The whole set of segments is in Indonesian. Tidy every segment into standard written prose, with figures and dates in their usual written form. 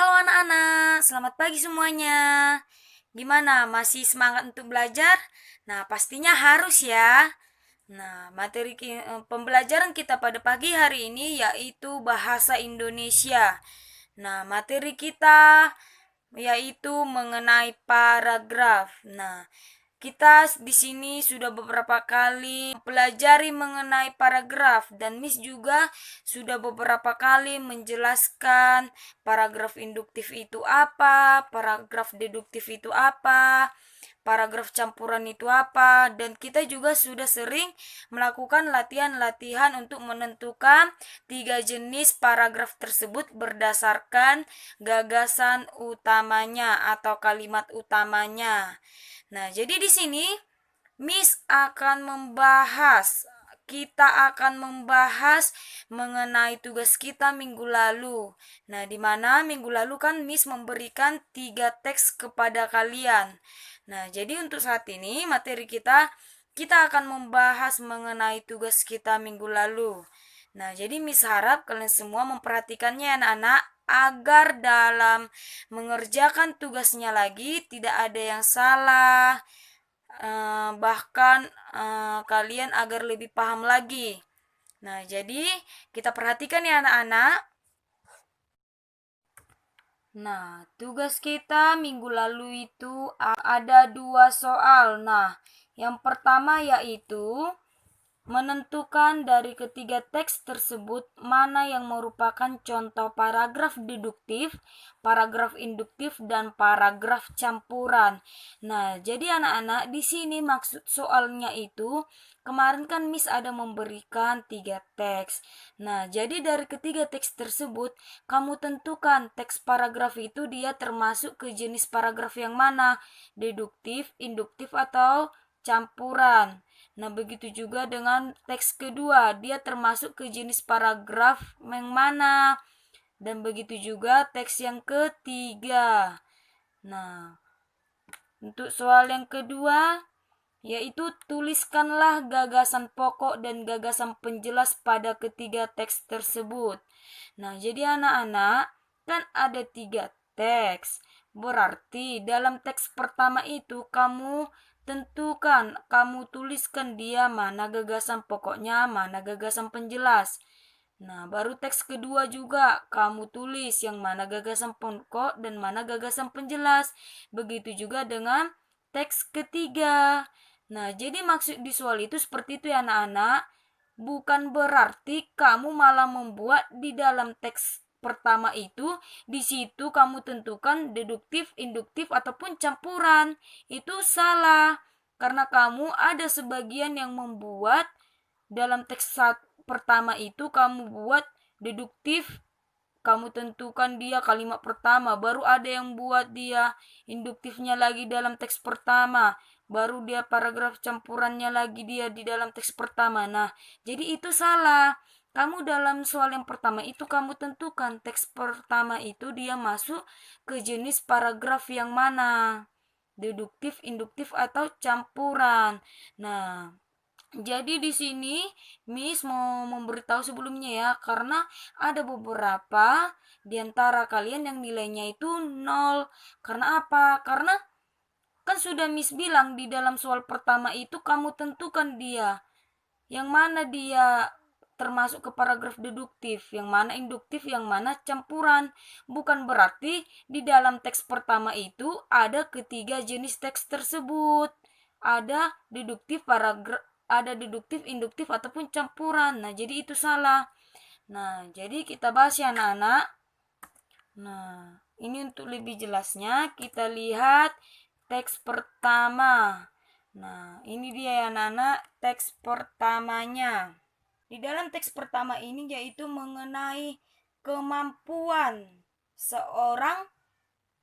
Halo anak-anak, selamat pagi semuanya. Gimana, masih semangat untuk belajar? Nah, pastinya harus ya. Nah, pembelajaran kita pada pagi hari ini yaitu bahasa Indonesia. Nah, materi kita yaitu mengenai paragraf. Nah, kita di sini sudah beberapa kali pelajari mengenai paragraf dan Miss juga sudah beberapa kali menjelaskan paragraf induktif itu apa, paragraf deduktif itu apa, paragraf campuran itu apa, dan kita juga sudah sering melakukan latihan-latihan untuk menentukan tiga jenis paragraf tersebut berdasarkan gagasan utamanya atau kalimat utamanya. Nah, jadi di sini Miss akan membahas kita akan membahas mengenai tugas kita minggu lalu. Nah, di mana minggu lalu kan Miss memberikan 3 teks kepada kalian. Nah, jadi untuk saat ini materi kita akan membahas mengenai tugas kita minggu lalu. Nah, jadi Miss harap kalian semua memperhatikannya ya anak-anak agar dalam mengerjakan tugasnya lagi tidak ada yang salah, bahkan kalian agar lebih paham lagi. Nah, jadi kita perhatikan ya anak-anak. Nah, tugas kita minggu lalu itu ada 2 soal. Nah, yang pertama yaitu menentukan dari ketiga teks tersebut mana yang merupakan contoh paragraf deduktif, paragraf induktif, dan paragraf campuran. Nah, jadi anak-anak di sini maksud soalnya itu kemarin kan Miss ada memberikan 3 teks. Nah, jadi dari ketiga teks tersebut kamu tentukan teks paragraf itu dia termasuk ke jenis paragraf yang mana, deduktif, induktif, atau campuran. Nah, begitu juga dengan teks kedua, dia termasuk ke jenis paragraf yang mana. Dan begitu juga teks yang ketiga. Nah, untuk soal yang kedua, yaitu tuliskanlah gagasan pokok dan gagasan penjelas pada ketiga teks tersebut. Nah, jadi anak-anak, kan ada 3 teks. Berarti dalam teks pertama itu kamu tentukan, kamu tuliskan dia mana gagasan pokoknya, mana gagasan penjelas. Nah, baru teks kedua juga kamu tulis yang mana gagasan pokok dan mana gagasan penjelas. Begitu juga dengan teks ketiga. Nah, jadi maksud di soal itu seperti itu ya anak-anak. Bukan berarti kamu malah membuat di dalam teks pertama itu, di situ kamu tentukan deduktif, induktif, ataupun campuran. Itu salah. Karena kamu ada sebagian yang membuat dalam teks pertama itu kamu buat deduktif, kamu tentukan dia kalimat pertama, baru ada yang buat dia induktifnya lagi dalam teks pertama, baru dia paragraf campurannya lagi dia di dalam teks pertama. Nah, jadi itu salah. Kamu dalam soal yang pertama itu kamu tentukan teks pertama itu dia masuk ke jenis paragraf yang mana, deduktif, induktif, atau campuran. Nah, jadi di sini Miss mau memberitahu sebelumnya ya, karena ada beberapa di antara kalian yang nilainya itu nol. Karena apa? Karena kan sudah Miss bilang di dalam soal pertama itu kamu tentukan dia. Yang mana dia termasuk ke paragraf deduktif, yang mana induktif, yang mana campuran. Bukan berarti di dalam teks pertama itu ada ketiga jenis teks tersebut. Ada deduktif, induktif, ataupun campuran. Nah, jadi itu salah. Nah, jadi kita bahas ya anak-anak. Nah, ini untuk lebih jelasnya kita lihat teks pertama. Nah, ini dia ya anak-anak teks pertamanya. Di dalam teks pertama ini yaitu mengenai kemampuan seorang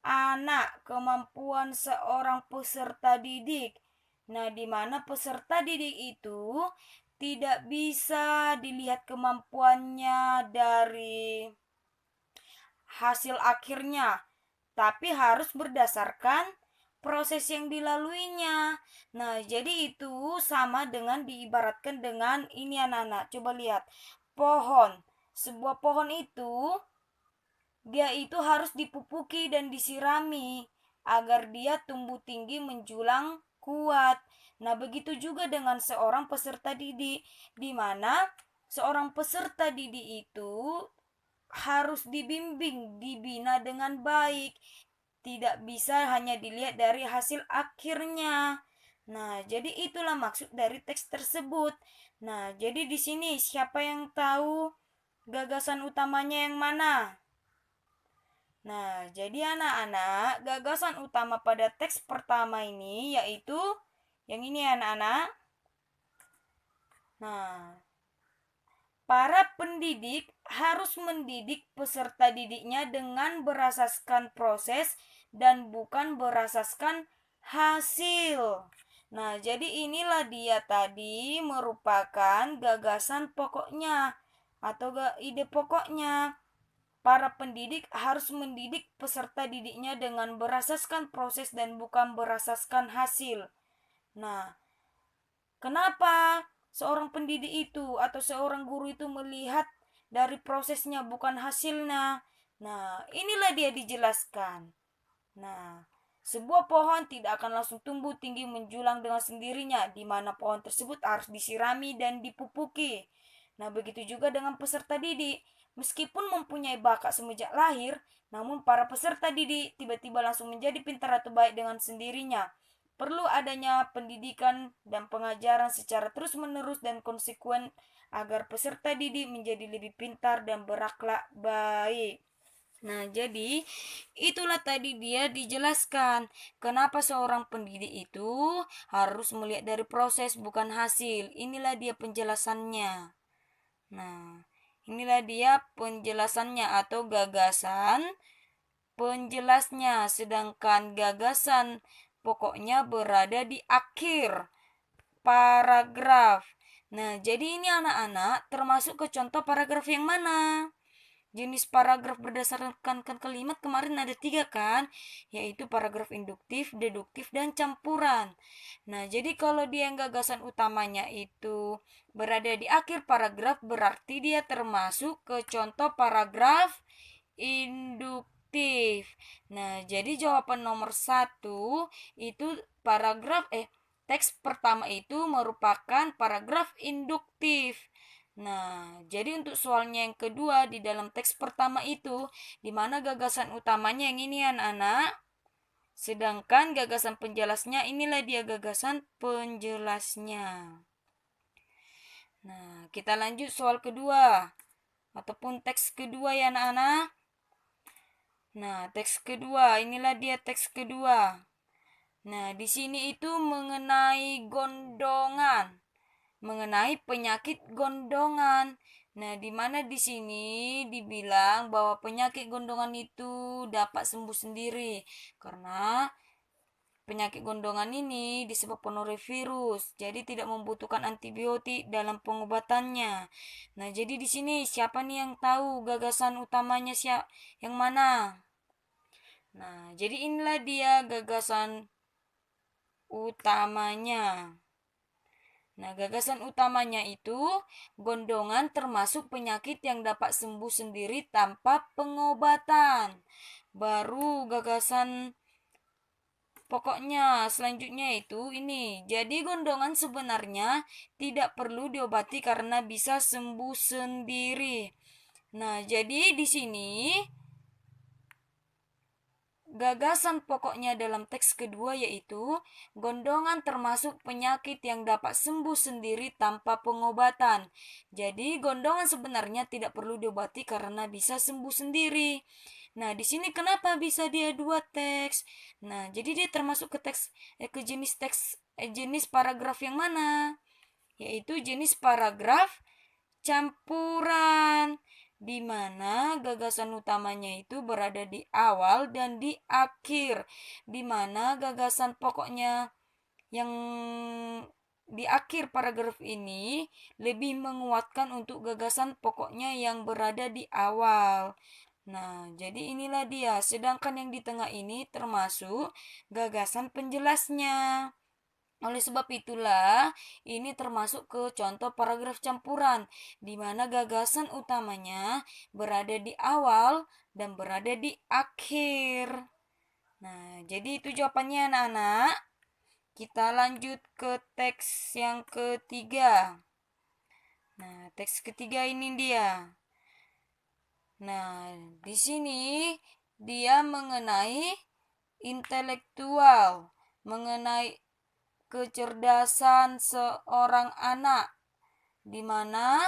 anak, kemampuan seorang peserta didik. Nah, di mana peserta didik itu tidak bisa dilihat kemampuannya dari hasil akhirnya, tapi harus berdasarkan proses yang dilaluinya. Nah, jadi itu sama dengan diibaratkan dengan ini anak-anak. Coba lihat, pohon. Sebuah pohon itu dia itu harus dipupuki dan disirami agar dia tumbuh tinggi menjulang kuat. Nah, begitu juga dengan seorang peserta didik, di mana seorang peserta didik itu harus dibimbing, dibina dengan baik. Tidak bisa hanya dilihat dari hasil akhirnya. Nah, jadi itulah maksud dari teks tersebut. Nah, jadi di sini siapa yang tahu gagasan utamanya yang mana? Nah, jadi anak-anak, gagasan utama pada teks pertama ini yaitu yang ini anak-anak. Nah, para pendidik harus mendidik peserta didiknya dengan berasaskan proses dan bukan berasaskan hasil. Nah, jadi inilah dia tadi merupakan gagasan pokoknya atau ide pokoknya. Para pendidik harus mendidik peserta didiknya dengan berasaskan proses dan bukan berasaskan hasil. Nah, kenapa seorang pendidik itu atau seorang guru itu melihat dari prosesnya bukan hasilnya? Nah, inilah dia dijelaskan. Nah, sebuah pohon tidak akan langsung tumbuh tinggi menjulang dengan sendirinya, di mana pohon tersebut harus disirami dan dipupuki. Nah, begitu juga dengan peserta didik. Meskipun mempunyai bakat semenjak lahir, namun para peserta didik tiba-tiba langsung menjadi pintar atau baik dengan sendirinya. Perlu adanya pendidikan dan pengajaran secara terus-menerus dan konsekuen agar peserta didik menjadi lebih pintar dan berakhlak baik. Nah, jadi itulah tadi dia dijelaskan kenapa seorang pendidik itu harus melihat dari proses bukan hasil. Inilah dia penjelasannya. Nah, inilah dia penjelasannya atau gagasan penjelasnya, sedangkan gagasan pokoknya berada di akhir paragraf. Nah, jadi ini anak-anak termasuk ke contoh paragraf yang mana? Jenis paragraf berdasarkan kalimat kemarin ada 3 kan, yaitu paragraf induktif, deduktif, dan campuran. Nah, jadi kalau dia yang gagasan utamanya itu berada di akhir paragraf, berarti dia termasuk ke contoh paragraf induktif. Nah, jadi jawaban nomor 1 itu teks pertama itu merupakan paragraf induktif. Nah, jadi untuk soalnya yang kedua di dalam teks pertama itu, di mana gagasan utamanya yang ini anak-anak, sedangkan gagasan penjelasnya inilah dia gagasan penjelasnya. Nah, kita lanjut soal kedua ataupun teks kedua ya anak-anak. Nah, teks kedua, inilah dia teks kedua. Nah, di sini itu mengenai gondongan. Mengenai penyakit gondongan. Nah, di mana di sini dibilang bahwa penyakit gondongan itu dapat sembuh sendiri karena penyakit gondongan ini disebabkan oleh virus, jadi tidak membutuhkan antibiotik dalam pengobatannya. Nah, jadi di sini siapa nih yang tahu gagasan utamanya yang mana? Nah, jadi inilah dia gagasan utamanya. Nah, gagasan utamanya itu gondongan termasuk penyakit yang dapat sembuh sendiri tanpa pengobatan. Baru gagasan pokoknya selanjutnya itu ini. Jadi gondongan sebenarnya tidak perlu diobati karena bisa sembuh sendiri. Nah, jadi di sini gagasan pokoknya dalam teks kedua yaitu gondongan termasuk penyakit yang dapat sembuh sendiri tanpa pengobatan. Jadi gondongan sebenarnya tidak perlu diobati karena bisa sembuh sendiri. Nah, di sini kenapa bisa dia dua teks? Nah, jadi dia termasuk ke jenis paragraf yang mana? Yaitu jenis paragraf campuran, di mana gagasan utamanya itu berada di awal dan di akhir, di mana gagasan pokoknya yang di akhir paragraf ini lebih menguatkan untuk gagasan pokoknya yang berada di awal. Nah, jadi inilah dia. Sedangkan yang di tengah ini termasuk gagasan penjelasnya. Oleh sebab itulah, ini termasuk ke contoh paragraf campuran, di mana gagasan utamanya berada di awal dan berada di akhir. Nah, jadi itu jawabannya anak-anak. Kita lanjut ke teks yang ketiga. Nah, teks ketiga ini dia. Nah, di sini dia mengenai intelektual, mengenai kecerdasan seorang anak, di mana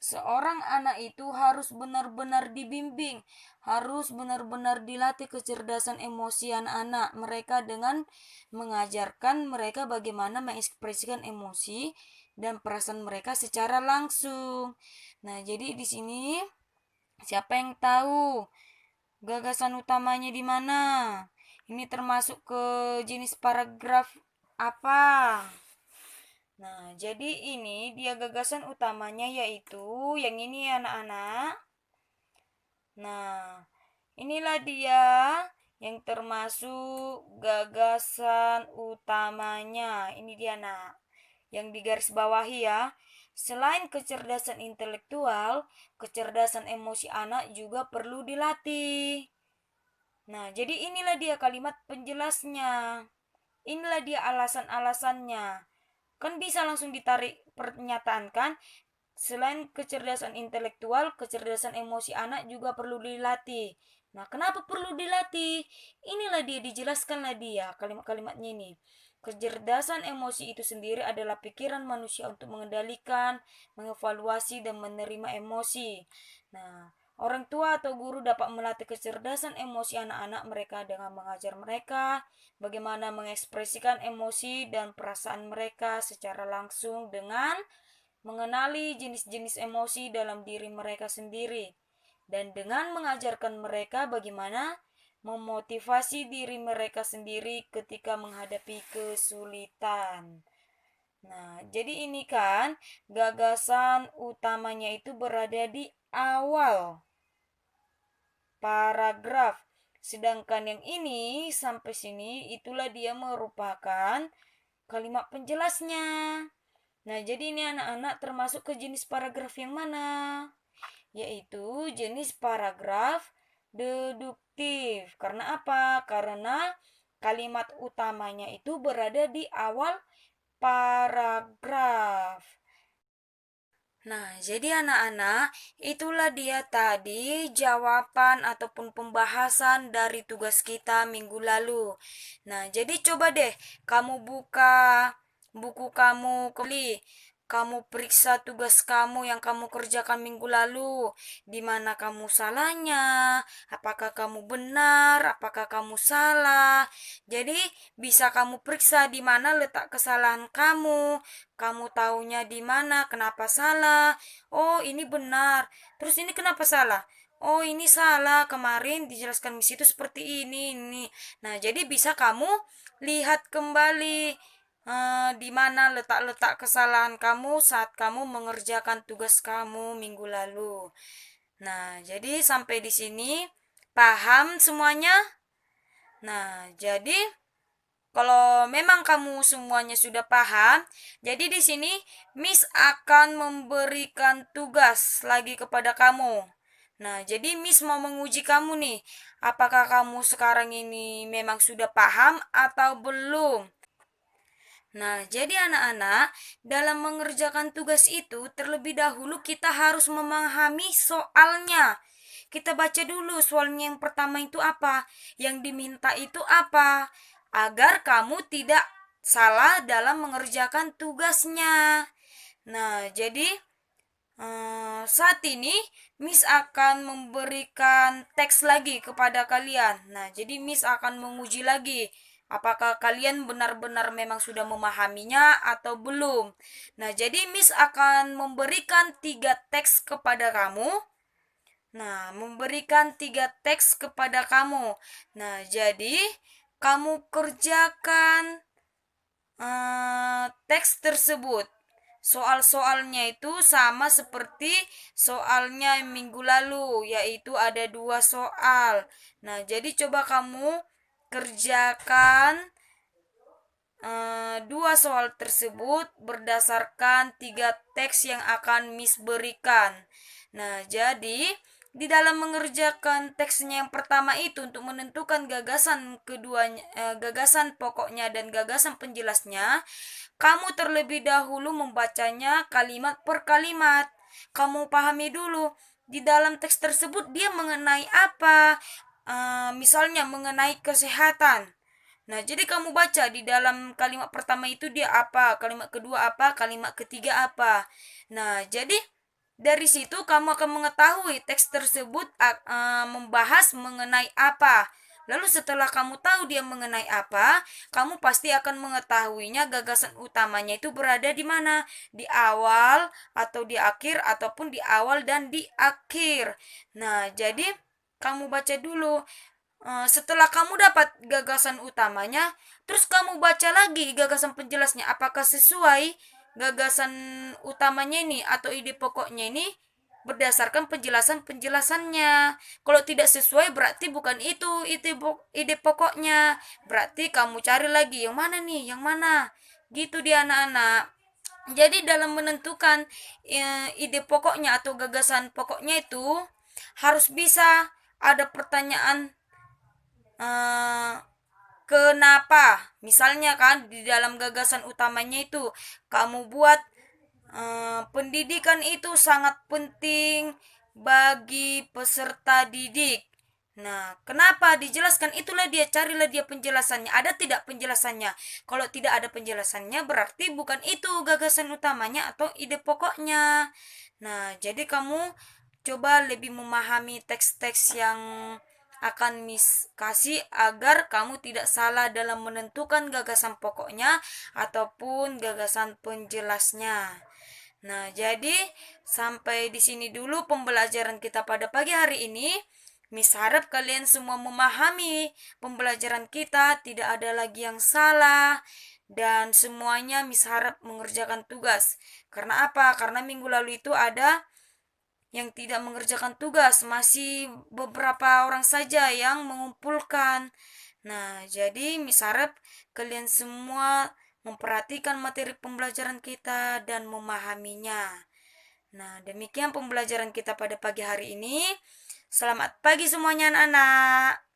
seorang anak itu harus benar-benar dibimbing, harus benar-benar dilatih kecerdasan emosi anak-anak mereka dengan mengajarkan mereka bagaimana mengekspresikan emosi dan perasaan mereka secara langsung. Nah, jadi di sini siapa yang tahu gagasan utamanya di mana? Ini termasuk ke jenis paragraf apa? Nah, jadi ini dia gagasan utamanya yaitu yang ini anak-anak. Nah, inilah dia yang termasuk gagasan utamanya. Ini dia nak, yang digaris bawahi ya. Selain kecerdasan intelektual, kecerdasan emosi anak juga perlu dilatih. Nah, jadi inilah dia kalimat penjelasnya. Inilah dia alasan-alasannya. Kan bisa langsung ditarik pernyataan kan? Selain kecerdasan intelektual, kecerdasan emosi anak juga perlu dilatih. Nah, kenapa perlu dilatih? Inilah dia, dijelaskanlah dia kalimat-kalimatnya ini. Kecerdasan emosi itu sendiri adalah pikiran manusia untuk mengendalikan, mengevaluasi, dan menerima emosi. Nah, orang tua atau guru dapat melatih kecerdasan emosi anak-anak mereka dengan mengajar mereka bagaimana mengekspresikan emosi dan perasaan mereka secara langsung dengan mengenali jenis-jenis emosi dalam diri mereka sendiri, dan dengan mengajarkan mereka bagaimana memotivasi diri mereka sendiri ketika menghadapi kesulitan. Nah, jadi ini kan gagasan utamanya itu berada di awal paragraf. Sedangkan yang ini sampai sini itulah dia merupakan kalimat penjelasnya. Nah, jadi ini anak-anak termasuk ke jenis paragraf yang mana? Yaitu jenis paragraf deduktif. Karena apa? Karena kalimat utamanya itu berada di awal paragraf. Nah, jadi anak-anak, itulah dia tadi jawaban ataupun pembahasan dari tugas kita minggu lalu. Nah, jadi coba deh kamu buka buku kamu kembali. Kamu periksa tugas kamu yang kamu kerjakan minggu lalu. Di mana kamu salahnya? Apakah kamu benar? Apakah kamu salah? Jadi, bisa kamu periksa di mana letak kesalahan kamu. Kamu taunya di mana, kenapa salah? Oh, ini benar. Terus ini kenapa salah? Oh, ini salah. Kemarin dijelaskan di situ seperti ini. Nah, jadi bisa kamu lihat kembali di mana letak-letak kesalahan kamu saat kamu mengerjakan tugas kamu minggu lalu. Nah, jadi sampai di sini paham semuanya? Nah, jadi kalau memang kamu semuanya sudah paham, jadi di sini Miss akan memberikan tugas lagi kepada kamu. Nah, jadi Miss mau menguji kamu nih, apakah kamu sekarang ini memang sudah paham atau belum? Nah, jadi anak-anak, dalam mengerjakan tugas itu, terlebih dahulu kita harus memahami soalnya. Kita baca dulu soalnya yang pertama itu apa, yang diminta itu apa, agar kamu tidak salah dalam mengerjakan tugasnya. Nah, jadi saat ini Miss akan memberikan teks lagi kepada kalian. Nah, jadi Miss akan menguji lagi apakah kalian benar-benar memang sudah memahaminya atau belum. Nah, jadi Miss akan memberikan 3 teks kepada kamu. Nah, memberikan 3 teks kepada kamu. Nah, jadi kamu kerjakan teks tersebut. Soal-soalnya itu sama seperti soalnya minggu lalu, yaitu ada 2 soal. Nah, jadi coba kamu kerjakan dua soal tersebut berdasarkan 3 teks yang akan Miss berikan. Nah, jadi di dalam mengerjakan teksnya yang pertama itu untuk menentukan gagasan keduanya, gagasan pokoknya dan gagasan penjelasnya, kamu terlebih dahulu membacanya kalimat per kalimat. Kamu pahami dulu di dalam teks tersebut dia mengenai apa. Misalnya mengenai kesehatan. Nah, jadi kamu baca di dalam kalimat pertama itu dia apa, kalimat kedua apa, kalimat ketiga apa. Nah, jadi dari situ kamu akan mengetahui teks tersebut membahas mengenai apa. Lalu setelah kamu tahu dia mengenai apa, kamu pasti akan mengetahuinya gagasan utamanya itu berada di mana? Di awal atau di akhir ataupun di awal dan di akhir. Nah, jadi kamu baca dulu. Setelah kamu dapat gagasan utamanya, terus kamu baca lagi gagasan penjelasnya. Apakah sesuai gagasan utamanya ini atau ide pokoknya ini berdasarkan penjelasan-penjelasannya. Kalau tidak sesuai berarti bukan itu ide pokoknya. Berarti kamu cari lagi yang mana nih, yang mana. Gitu dia anak-anak. Jadi dalam menentukan ide pokoknya atau gagasan pokoknya itu harus bisa ada pertanyaan eh, kenapa. Misalnya kan di dalam gagasan utamanya itu kamu buat pendidikan itu sangat penting bagi peserta didik. Nah, kenapa dijelaskan? Itulah dia, carilah dia penjelasannya. Ada tidak penjelasannya? Kalau tidak ada penjelasannya, berarti bukan itu gagasan utamanya atau ide pokoknya. Nah, jadi kamu coba lebih memahami teks-teks yang akan Miss kasih agar kamu tidak salah dalam menentukan gagasan pokoknya ataupun gagasan penjelasnya. Nah, jadi sampai di sini dulu pembelajaran kita pada pagi hari ini. Miss harap kalian semua memahami pembelajaran kita, tidak ada lagi yang salah dan semuanya Miss harap mengerjakan tugas. Karena apa? Karena minggu lalu itu ada yang tidak mengerjakan tugas, masih beberapa orang saja yang mengumpulkan. Nah, jadi Miss harap kalian semua memperhatikan materi pembelajaran kita dan memahaminya. Nah, demikian pembelajaran kita pada pagi hari ini. Selamat pagi semuanya anak-anak.